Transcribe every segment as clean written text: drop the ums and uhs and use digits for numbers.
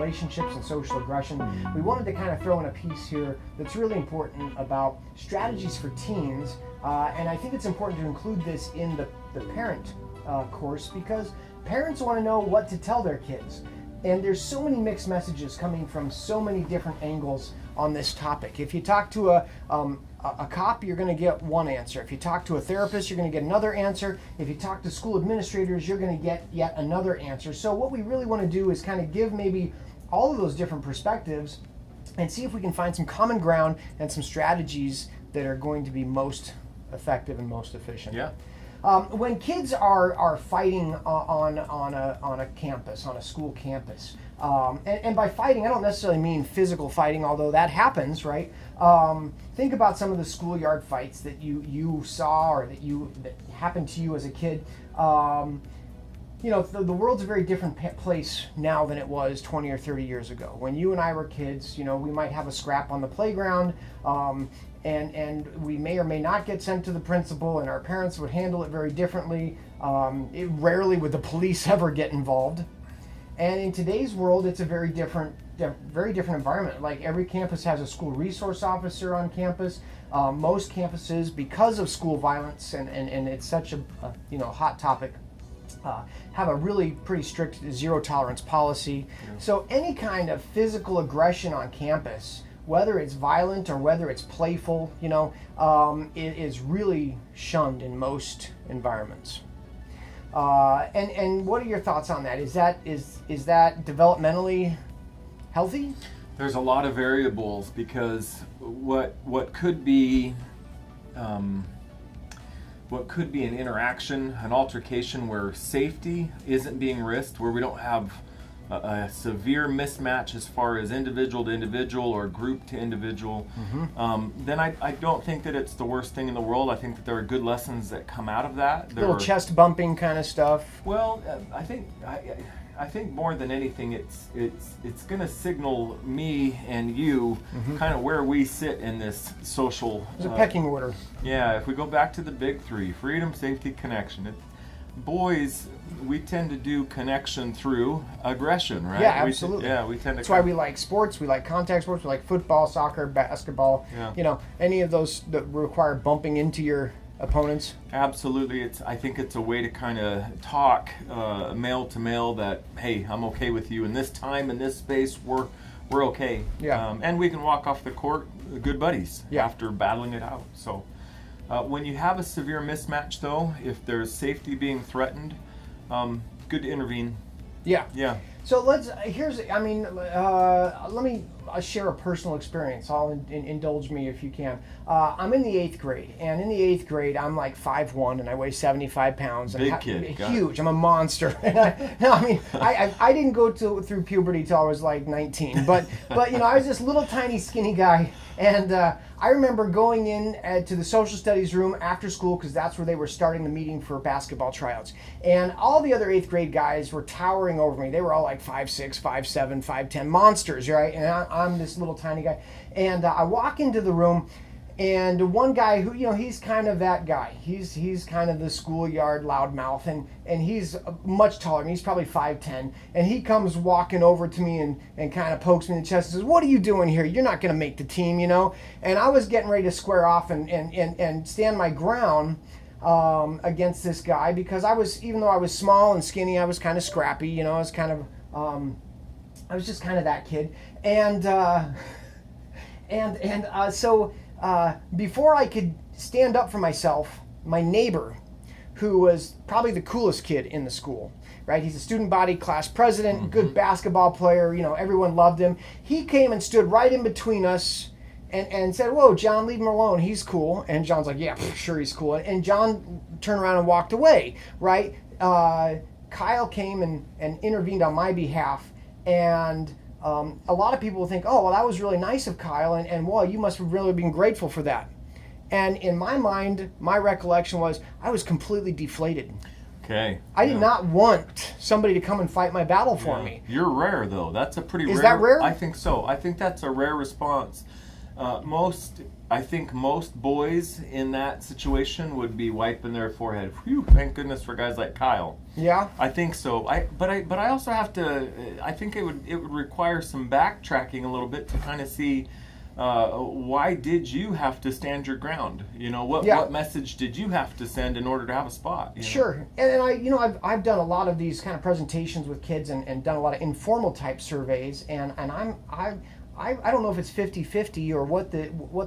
relationships and social aggression, we wanted to kind of throw in a piece here that's really important about strategies for teens. And I think it's important to include this in the parent course, because parents want to know what to tell their kids. And there's so many mixed messages coming from so many different angles on this topic. If you talk to a cop, you're going to get one answer. If you talk to a therapist, you're going to get another answer. If you talk to school administrators, you're going to get yet another answer. So what we really want to do is kind of give maybe all of those different perspectives and see if we can find some common ground and some strategies that are going to be most effective and most efficient. Yeah. When kids are fighting on a campus, on a school campus, and by fighting, I don't necessarily mean physical fighting, although that happens, right? Think about some of the schoolyard fights that you saw or that happened to you as a kid. The world's a very different place now than it was 20 or 30 years ago. When you and I were kids, we might have a scrap on the playground, and we may or may not get sent to the principal, and our parents would handle it very differently. Rarely would the police ever get involved. And in today's world, it's a very different environment. Like, every campus has a school resource officer on campus. Most campuses, because of school violence, and it's such a hot topic, have a really pretty strict zero tolerance policy. Yeah. So any kind of physical aggression on campus, whether it's violent or whether it's playful, it is really shunned in most environments. And what are your thoughts on that? Is that developmentally healthy? There's a lot of variables, because what could be an interaction, an altercation where safety isn't being risked, where we don't have a severe mismatch as far as individual to individual or group to individual, then I don't think that it's the worst thing in the world. I think that there are good lessons that come out of that. Little chest bumping kind of stuff. Well, I think more than anything, it's going to signal me and you kind of where we sit in this social. There's a pecking order. Yeah, if we go back to the big three: freedom, safety, connection. Boys, we tend to do connection through aggression, right? Yeah, absolutely. We tend to. That's why we like sports. We like contact sports. We like football, soccer, basketball. Yeah. Any of those that require bumping into your opponents. Absolutely. I think it's a way to kind of talk male to male that, hey, I'm okay with you in this time, in this space. We're okay. Yeah. And we can walk off the court good buddies after battling it out. So. When you have a severe mismatch, though, if there's safety being threatened, good to intervene. Yeah. Yeah. So let me share a personal experience. Indulge me if you can. I'm in the 8th grade, and in the 8th grade, I'm like 5'1", and I weigh 75 pounds. Big kid. Huge. I'm a monster. I didn't go through puberty till I was like 19, but I was this little tiny skinny guy, and I remember going in to the social studies room after school, because that's where they were starting the meeting for basketball tryouts. And all the other 8th grade guys were towering over me. They were all like 5'6", 5'7", 5'10", monsters, right? And I'm this little tiny guy. And I walk into the room, and one guy who, he's kind of that guy. He's kind of the schoolyard loudmouth, and he's much taller. He's probably 5'10", and he comes walking over to me and kind of pokes me in the chest and says, "What are you doing here? You're not going to make the team, And I was getting ready to square off and stand my ground against this guy, because even though I was small and skinny, I was kind of scrappy, I was kind of, I was just kind of that kid. So before I could stand up for myself, my neighbor, who was probably the coolest kid in the school, right? He's a student body class president, good basketball player, everyone loved him. He came and stood right in between us and said, "Whoa, John, leave him alone. He's cool." And John's like, "Yeah, sure, he's cool." And John turned around and walked away, right? Kyle came and intervened on my behalf, and a lot of people think, "Oh, well, that was really nice of Kyle, and well, you must have really been grateful for that." And in my mind, my recollection was I was completely deflated. Okay. I did not want somebody to come and fight my battle for me. You're rare, though. That's a pretty rare. Is that rare? I think so. I think that's a rare response. I think most boys in that situation would be wiping their forehead. Phew, thank goodness for guys like Kyle. Yeah. I think so. But I also have to. I think it would require some backtracking a little bit to kind of see why did you have to stand your ground? What message did you have to send in order to have a spot? Sure. And I've done a lot of these kind of presentations with kids and done a lot of informal type surveys, and I don't know if it's 50-50 or what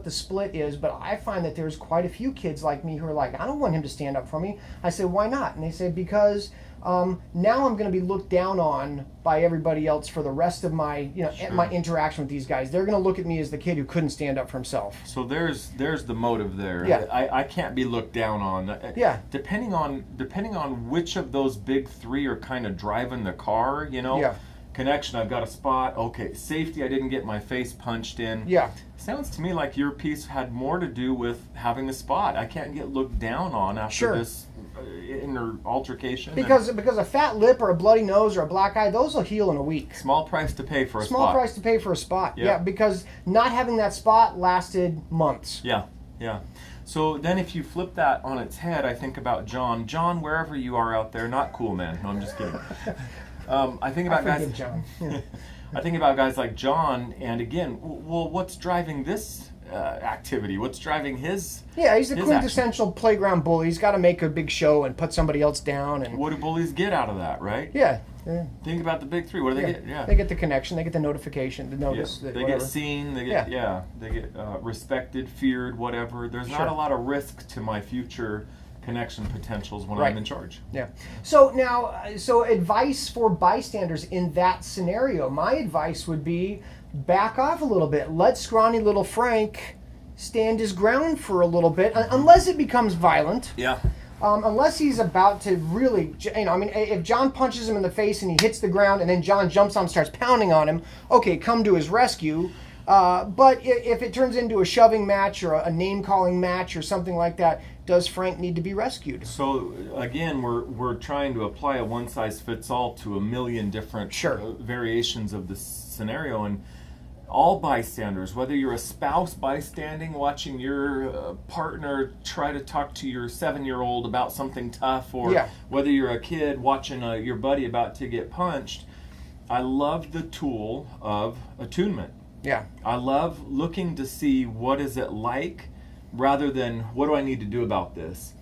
the split is, but I find that there's quite a few kids like me who are like, I don't want him to stand up for me. I say, why not? And they say, because now I'm going to be looked down on by everybody else for the rest of my my interaction with these guys. They're going to look at me as the kid who couldn't stand up for himself. So there's the motive there. Yeah. I can't be looked down on. Yeah. Depending on which of those big three are kind of driving the car, Yeah. Connection, I've got a spot. Okay, safety, I didn't get my face punched in. Yeah. Sounds to me like your piece had more to do with having a spot. I can't get looked down on after this inner altercation. Because a fat lip or a bloody nose or a black eye, those will heal in a week. Small price to pay for a spot. Small price to pay for a spot. Yeah. Yeah, because not having that spot lasted months. Yeah. So then if you flip that on its head, I think about John. John, wherever you are out there, not cool, man. No, I'm just kidding. I think about guys. John. Yeah. I think about guys like John, and again, well, what's driving this activity? What's driving his? Yeah, he's the his quintessential playground bully. He's got to make a big show and put somebody else down. And what do bullies get out of that, right? Yeah. Think about the big three. What do they get? Yeah. They get the connection. They get the notification, the notice. They whatever. get seen. They get They get respected, feared, whatever. There's not a lot of risk to my future connection potentials when I'm in charge. Yeah. So now, advice for bystanders in that scenario. My advice would be back off a little bit. Let scrawny little Frank stand his ground for a little bit, unless it becomes violent. Yeah. Unless he's about to really, if John punches him in the face and he hits the ground and then John jumps on and starts pounding on him, okay, come to his rescue. But if it turns into a shoving match or a name-calling match or something like that, does Frank need to be rescued? So again, we're trying to apply a one-size-fits-all to a million different variations of this scenario, and all bystanders, whether you're a spouse bystanding, watching your partner try to talk to your 7-year-old about something tough, or whether you're a kid watching your buddy about to get punched, I love the tool of attunement. Yeah. I love looking to see what is it like rather than what do I need to do about this.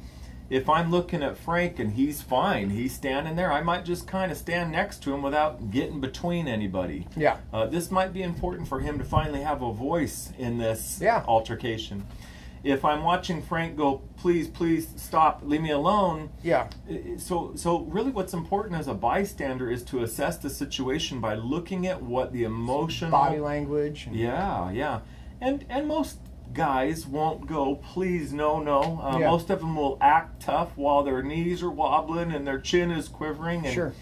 If I'm looking at Frank and he's fine, he's standing there, I might just kind of stand next to him without getting between anybody. Yeah. This might be important for him to finally have a voice in this altercation. If I'm watching Frank go, please stop, leave me alone. Yeah. So really what's important as a bystander is to assess the situation by looking at what the emotional body language. Yeah. And most guys won't go, please, no. Most of them will act tough while their knees are wobbling and their chin is quivering. And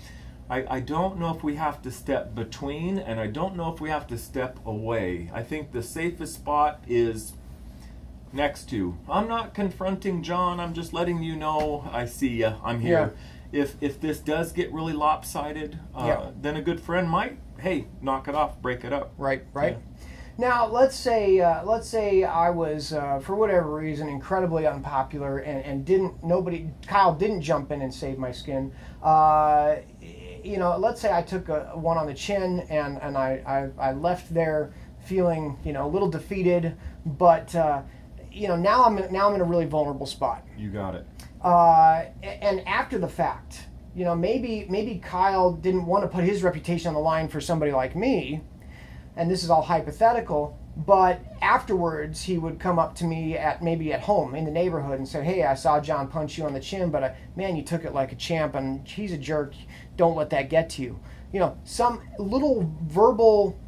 I don't know if we have to step between, and I don't know if we have to step away. I think the safest spot is next to. I'm not confronting John, I'm just letting you know I see you, I'm here. If this does get really lopsided, then a good friend might, knock it off, break it up. Right. Yeah. Now, let's say I was, for whatever reason, incredibly unpopular and Kyle didn't jump in and save my skin. Let's say I took one on the chin and I left there feeling, a little defeated, but, now I'm in a really vulnerable spot. You got it. And after the fact, maybe Kyle didn't want to put his reputation on the line for somebody like me, and this is all hypothetical, but afterwards he would come up to me maybe at home in the neighborhood and say, hey, I saw John punch you on the chin, but man, you took it like a champ, and he's a jerk. Don't let that get to you. Some little verbal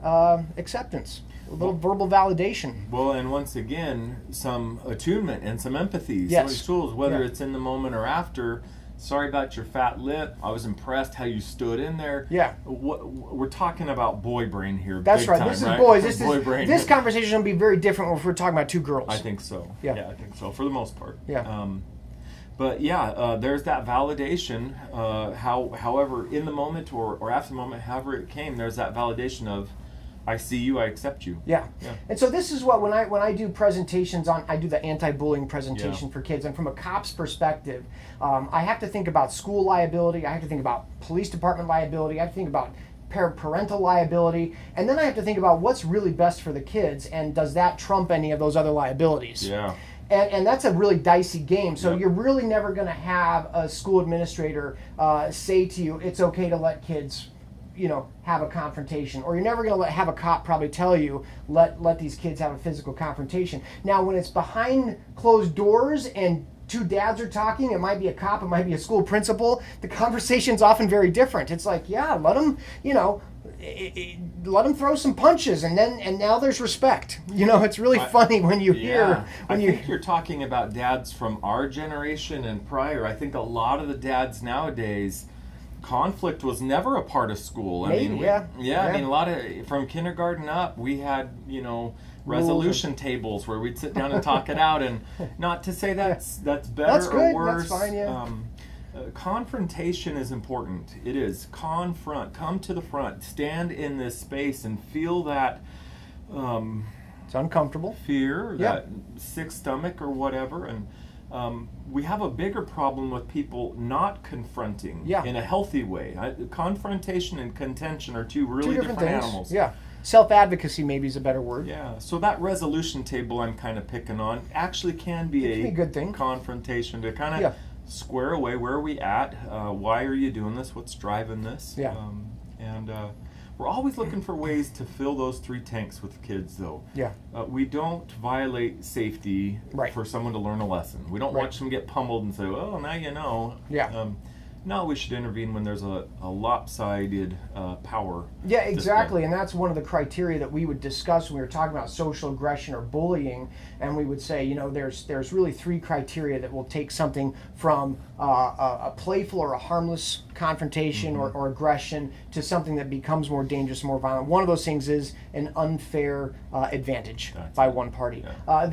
acceptance, a little verbal validation. Well, and once again, some attunement and some empathy. Yes. Some of these tools, whether it's in the moment or after. Sorry about your fat lip. I was impressed how you stood in there. Yeah. We're talking about boy brain here. That's big right. Time, this is right? boys. This conversation will be very different if we're talking about two girls. I think so. Yeah, I think so for the most part. Yeah. There's that validation. However, in the moment or after the moment, however it came, there's that validation of, I see you, I accept you. Yeah. Yeah. And so this is what when I do presentations on, I do the anti-bullying presentation for kids, and from a cop's perspective, I have to think about school liability, I have to think about police department liability, I have to think about parental liability, and then I have to think about what's really best for the kids, and does that trump any of those other liabilities? Yeah. And that's a really dicey game. So Yep. you're really never going to have a school administrator say to you, it's okay to let kids, have a confrontation. Or you're never going to have a cop probably tell you, let these kids have a physical confrontation. Now, when it's behind closed doors and two dads are talking, it might be a cop, it might be a school principal, the conversation's often very different. It's like, yeah, let them, let them throw some punches, and now there's respect. It's really funny when you hear I think you're talking about dads from our generation and prior. I think a lot of the dads nowadays, conflict was never a part of school. I mean, a lot of from kindergarten up, we had resolution tables where we'd sit down and talk it out, and not to say that's better that's good, or worse. That's fine, yeah. Confrontation is important. It is. Confront. Come to the front. Stand in this space and feel that it's uncomfortable. fear, that sick stomach or whatever. And we have a bigger problem with people not confronting in a healthy way. Confrontation and contention are two really different things. animals. Yeah. Self-advocacy maybe is a better word. Yeah, so that resolution table I'm kind of picking on actually can be a good thing. Confrontation to kind of square away where are we at, why are you doing this, what's driving this. And we're always looking for ways to fill those three tanks with kids, though. Yeah. We don't violate safety for someone to learn a lesson. We don't watch them get pummeled and say, well, now you know. Yeah. No, we should intervene when there's a lopsided power. Yeah, exactly, and that's one of the criteria that we would discuss when we were talking about social aggression or bullying, and we would say, there's really three criteria that will take something from a playful or a harmless confrontation or aggression to something that becomes more dangerous, more violent. One of those things is an unfair advantage by one party. Yeah.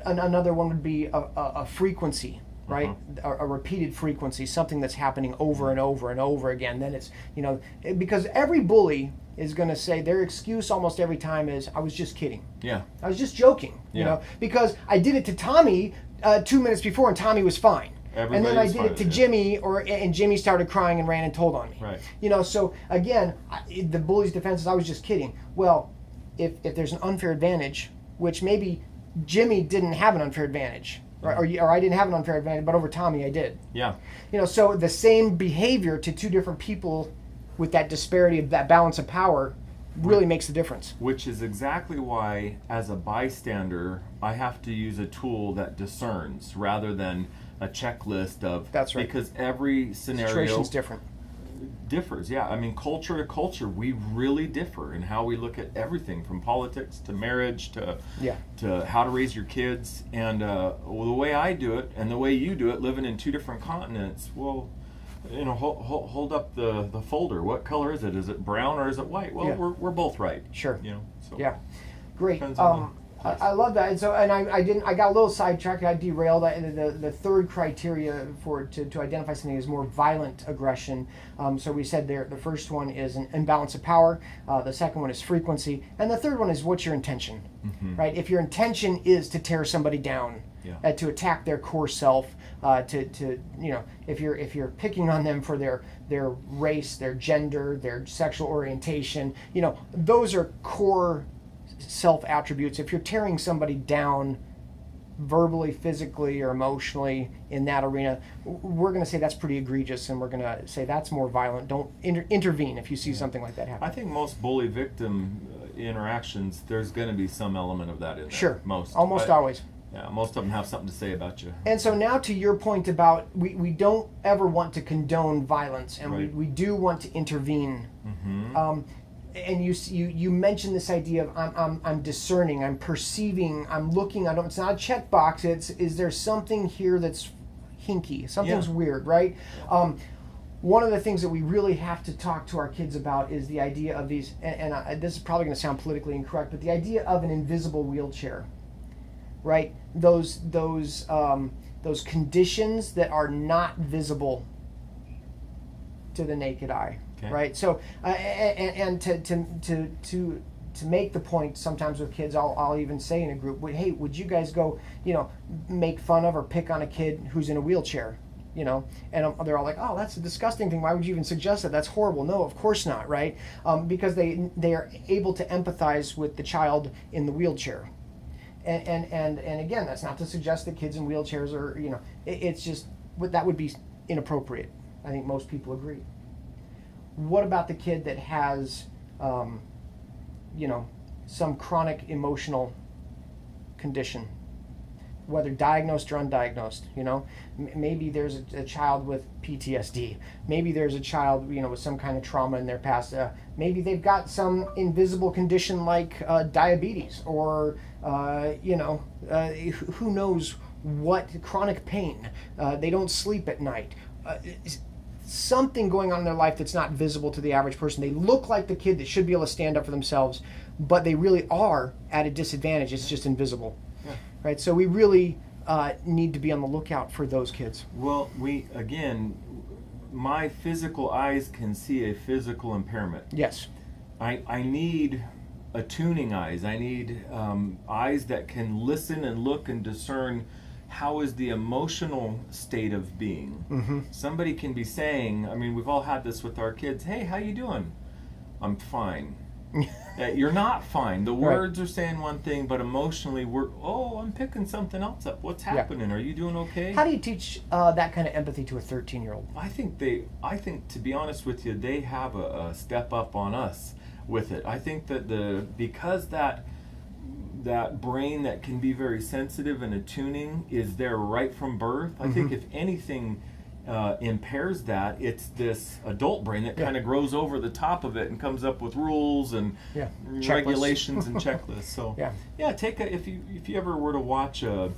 Another one would be a frequency. Right, a repeated frequency, something that's happening over and over and over again. Then it's because every bully is going to say their excuse almost every time is, I was just kidding. Yeah, I was just joking. Because I did it to Tommy 2 minutes before and Tommy was fine. And then I did it to Jimmy, and Jimmy started crying and ran and told on me. Right. So again, the bully's defense is, I was just kidding. Well, if there's an unfair advantage, which maybe Jimmy didn't have an unfair advantage. Or I didn't have an unfair advantage, but over Tommy I did. Yeah. So the same behavior to two different people with that disparity of that balance of power really makes a difference. Which is exactly why, as a bystander, I have to use a tool that discerns rather than a checklist of. That's right. Because every scenario situation's different. Differs, yeah. I mean, culture to culture, we really differ in how we look at everything, from politics to marriage to how to raise your kids. And the way I do it and the way you do it, living in two different continents, well, hold up the folder. What color is it? Is it brown or is it white? Well, we're both right. Sure. So yeah, great. I love that. And so, I got a little sidetracked. I derailed. The third criteria to identify something is more violent aggression. So we said there, the first one is an imbalance of power. The second one is frequency, and the third one is what's your intention, right? If your intention is to tear somebody down, to attack their core self, if you're picking on them for their race, their gender, their sexual orientation, those are core self attributes. If you're tearing somebody down verbally, physically, or emotionally in that arena, we're going to say that's pretty egregious, and we're going to say that's more violent. Don't intervene if you see something like that happen. I think most bully victim interactions, there's going to be some element of that in there. Sure. Almost always. Yeah, most of them have something to say about you. And so now to your point about we don't ever want to condone violence, and we do want to intervene. And you mentioned this idea of I'm discerning, I'm perceiving, I'm looking. It's not a checkbox. Is there something here that's hinky? Something's weird, right? One of the things that we really have to talk to our kids about is the idea of these. And this is probably going to sound politically incorrect, but the idea of an invisible wheelchair, right? Those conditions that are not visible to the naked eye. Okay. Right, so and to to make the point sometimes with kids, I'll even say in a group, hey, would you guys go, make fun of or pick on a kid who's in a wheelchair? And they're all like, oh, that's a disgusting thing. Why would you even suggest that? That's horrible. No, of course not, right? Because they are able to empathize with the child in the wheelchair. And again, that's not to suggest that kids in wheelchairs are, it's just, that would be inappropriate. I think most people agree. What about the kid that has, some chronic emotional condition, whether diagnosed or undiagnosed? Maybe there's a child with PTSD. Maybe there's a child, with some kind of trauma in their past. Maybe they've got some invisible condition like diabetes, or who knows what, chronic pain. They don't sleep at night. Something going on in their life that's not visible to the average person. They look like the kid that should be able to stand up for themselves, but they really are at a disadvantage. It's just invisible. Yeah. Right? So we really need to be on the lookout for those kids. Well, my physical eyes can see a physical impairment. Yes. I need attuning eyes. I need eyes that can listen and look and discern how is the emotional state of being. Mm-hmm. Somebody can be saying, we've all had this with our kids, hey, how you doing? I'm fine. You're not fine. The words are saying one thing, but emotionally I'm picking something else up. What's happening? Are you doing okay? How do you teach that kind of empathy to a 13-year-old? I think to be honest with you, they have a step up on us with it. I think that because that brain that can be very sensitive and attuning is there right from birth. I think if anything impairs that, it's this adult brain that kind of grows over the top of it and comes up with rules and regulations and checklists. So if you ever were to watch a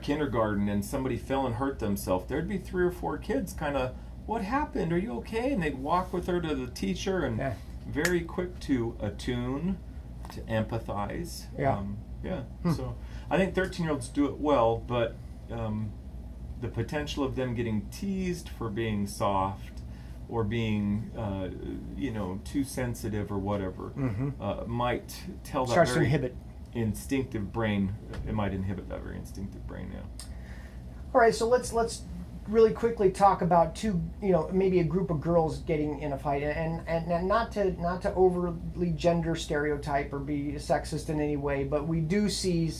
kindergarten and somebody fell and hurt themselves, there'd be 3 or 4 kids kind of, what happened? Are you okay? And they'd walk with her to the teacher and very quick to attune, to empathize. So I think 13-year-olds do it well, but the potential of them getting teased for being soft or being too sensitive or whatever might tell that starts very to inhibit instinctive brain. It might inhibit that very instinctive brain. All right, so let's really quickly talk about maybe a group of girls getting in a fight, and not to overly gender stereotype or be sexist in any way, but we do see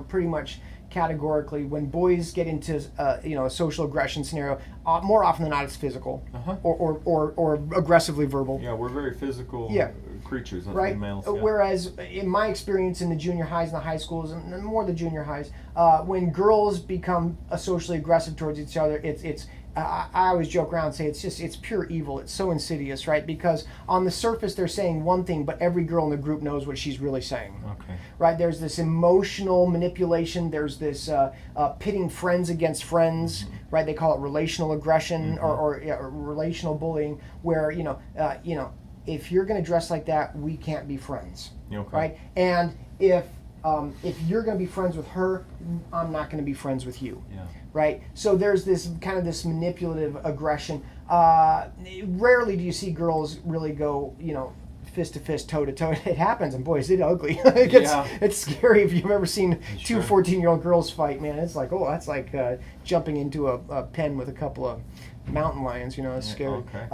pretty much categorically when boys get into a social aggression scenario, more often than not it's physical or aggressively verbal. Yeah, we're very physical creatures, right? Males. Whereas in my experience in the junior highs and the high schools, and more the junior highs, when girls become socially aggressive towards each other, I always joke around and say it's pure evil. It's so insidious, right? Because on the surface they're saying one thing, but every girl in the group knows what she's really saying. Okay. Right? There's this emotional manipulation. There's this pitting friends against friends. Right? They call it relational aggression or relational bullying, where if you're going to dress like that, we can't be friends. Okay. Right? And if you're going to be friends with her, I'm not going to be friends with you. Yeah. Right? So there's this kind of this manipulative aggression. Rarely do you see girls really go, fist to fist, toe to toe. It happens, and boy, is it ugly. It's scary if you've ever seen two 14-year-old girls fight, man. It's like, that's like jumping into a pen with a couple of mountain lions, it's scary. Okay.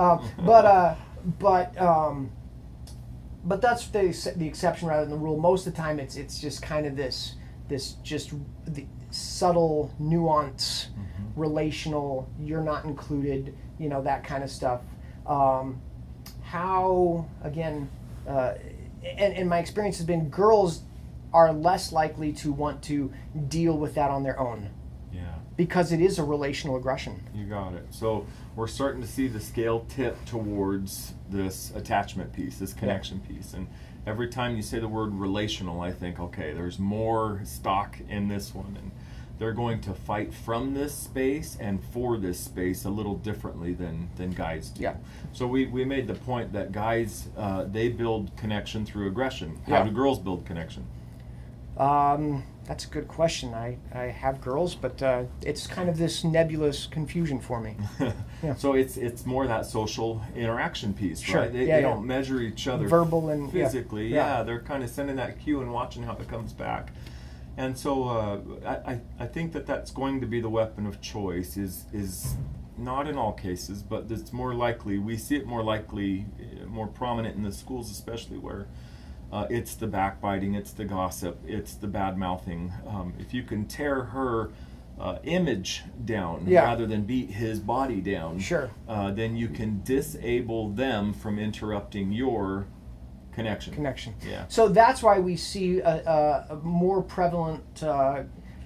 But that's the exception rather than the rule. Most of the time, it's just kind of this just the subtle nuance, relational. You're not included, that kind of stuff. How again, and my experience has been girls are less likely to want to deal with that on their own. Yeah. Because it is a relational aggression. You got it. So we're starting to see the scale tip towards this attachment piece, this connection piece. And every time you say the word relational, I think, okay, there's more stock in this one. And they're going to fight from this space and for this space a little differently than guys do. Yeah. So we made the point that guys, they build connection through aggression. How do girls build connection? That's a good question. I have girls, but it's kind of this nebulous confusion for me. Yeah. So it's more that social interaction piece, Sure. right? They Yeah, don't measure each other Verbal and physically. yeah. Yeah, they're kind of sending that cue and watching how it comes back. And so I think that that's going to be the weapon of choice. Is not in all cases, but it's more likely. We see it more likely, more prominent in the schools, especially where it's the backbiting, it's the gossip, it's the bad mouthing. If you can tear her image down Yeah. rather than beat his body down, Sure. then you can disable them from interrupting your connection. Yeah. So that's why we see a more prevalent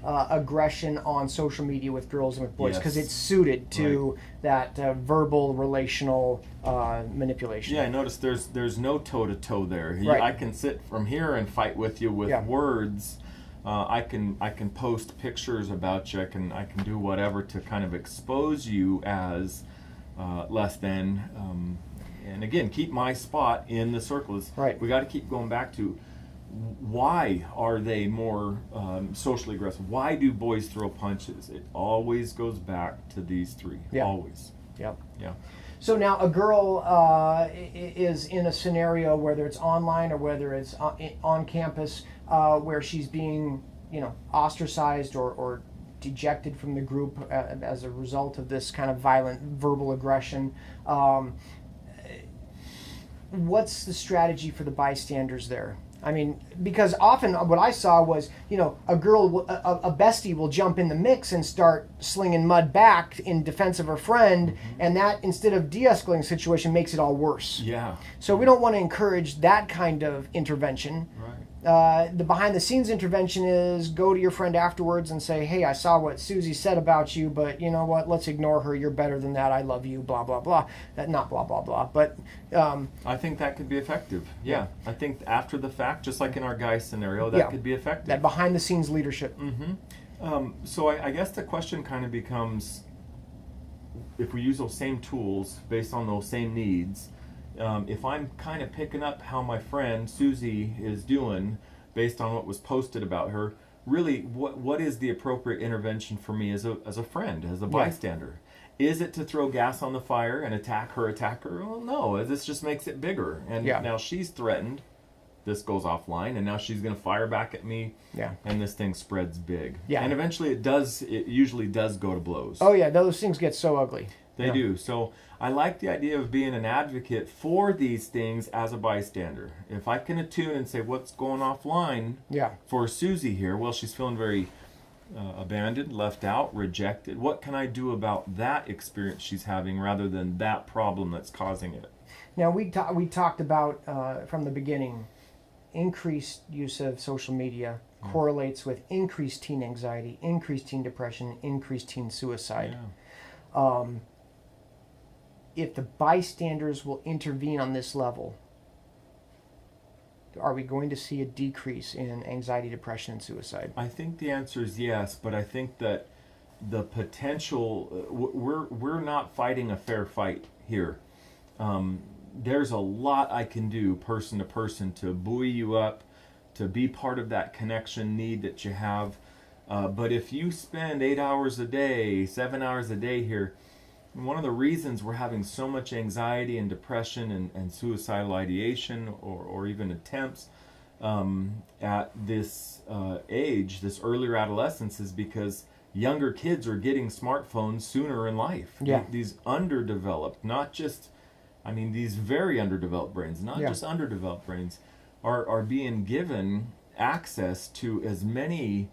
aggression on social media with girls and with boys, because Yes. it's suited to that verbal relational manipulation. Yeah, I noticed there's no toe to toe there. Right. I can sit from here and fight with you with Yeah. words. I can post pictures about you. I can do whatever to kind of expose you as less than. And again, keep my spot in the circle. Right. We got to keep going back to why are they more socially aggressive? Why do boys throw punches? It always goes back to these three. Yeah. Always. Yep. Yeah. So now a girl is in a scenario, whether it's online or whether it's on campus, where she's being, ostracized or dejected from the group as a result of this kind of violent verbal aggression. What's the strategy for the bystanders there? I mean, because often what I saw was, a girl, a bestie will jump in the mix and start slinging mud back in defense of her friend, and that, instead of de-escalating the situation, makes it all worse. Yeah. So we don't want to encourage that kind of intervention. Right. The behind-the-scenes intervention is go to your friend afterwards and say, hey, I saw what Susie said about you, but you know what? Let's ignore her. You're better than that. I love you, blah, blah, blah. Not blah, blah, blah, but... I think that could be effective. Yeah. I think after the fact, just like in our guy scenario, that could be effective. That behind-the-scenes leadership. So I guess the question kind of becomes, if we use those same tools based on those same needs, if I'm kind of picking up how my friend Susie is doing based on what was posted about her, really, what is the appropriate intervention for me as a friend, as a bystander? Is it to throw gas on the fire and attack her? Well, no, this just makes it bigger. And now she's threatened. This goes offline, and now she's going to fire back at me. Yeah. And this thing spreads big. Yeah. And eventually it usually does go to blows. Oh, yeah, those things get so ugly. They do. So I like the idea of being an advocate for these things as a bystander. If I can attune and say, what's going offline for Susie here? Well, she's feeling very abandoned, left out, rejected. What can I do about that experience she's having rather than that problem that's causing it? Now, we talked about, from the beginning, increased use of social media correlates with increased teen anxiety, increased teen depression, increased teen suicide. Yeah. If the bystanders will intervene on this level, are we going to see a decrease in anxiety, depression, and suicide? I think the answer is yes, but I think that the potential, we're not fighting a fair fight here. There's a lot I can do person to person to buoy you up, to be part of that connection need that you have. But if you spend 8 hours a day, 7 hours a day here, one of the reasons we're having so much anxiety and depression and suicidal ideation or even attempts at this age, this earlier adolescence, is because younger kids are getting smartphones sooner in life. Yeah. These underdeveloped, not just, these very underdeveloped brains, not just underdeveloped brains, are being given access to as many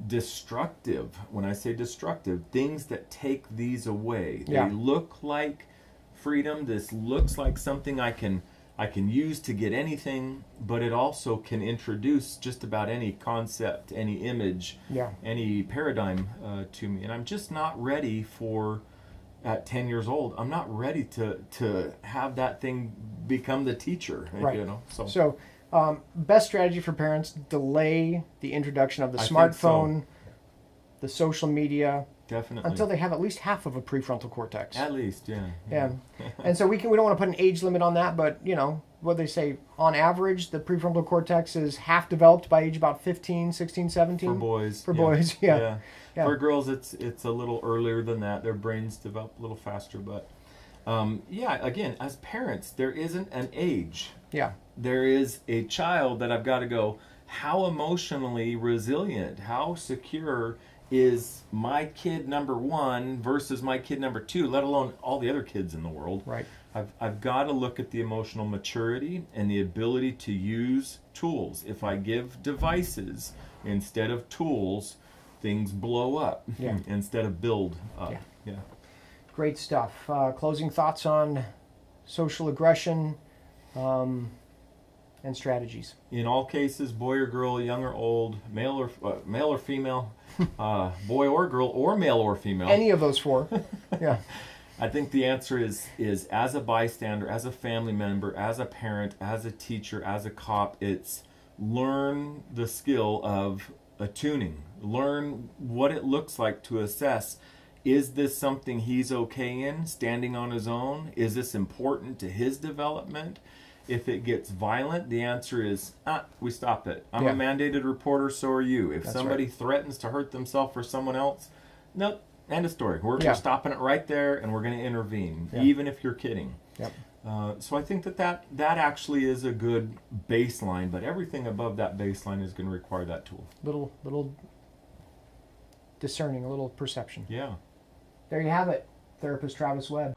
destructive, when I say destructive, things that take these away. Yeah. They look like freedom. This looks like something I can use to get anything, but it also can introduce just about any concept, any image, any paradigm to me. And I'm just not ready for, at 10 years old, I'm not ready to have that thing become the teacher. Right. So best strategy for parents: delay the introduction of the I smartphone, think the social media, definitely, until they have at least half of a prefrontal cortex. At least, yeah. And so we don't want to put an age limit on that, but what they say, on average, the prefrontal cortex is half developed by age about 15, 16, 17? For boys. For boys, yeah. Yeah. For girls, it's a little earlier than that. Their brains develop a little faster. But again, as parents, there isn't an age. Yeah. There is a child that I've got to go, how emotionally resilient, how secure is my kid number one versus my kid number two, let alone all the other kids in the world. Right. I've got to look at the emotional maturity and the ability to use tools. If I give devices instead of tools, things blow up instead of build up. Yeah. Great stuff. Closing thoughts on social aggression and strategies. In all cases, boy or girl, young or old, male or female, boy or girl, or male or female. Any of those four. Yeah. I think the answer is as a bystander, as a family member, as a parent, as a teacher, as a cop, it's learn the skill of attuning. Learn what it looks like to assess, is this something he's okay in, standing on his own? Is this important to his development? If it gets violent, the answer is, we stop it. I'm a mandated reporter, so are you. If somebody threatens to hurt themselves or someone else, nope, end of story. We're stopping it right there, and we're going to intervene, even if you're kidding. Yep. So I think that actually is a good baseline, but everything above that baseline is going to require that tool. Little discerning, a little perception. Yeah. There you have it, therapist Travis Webb.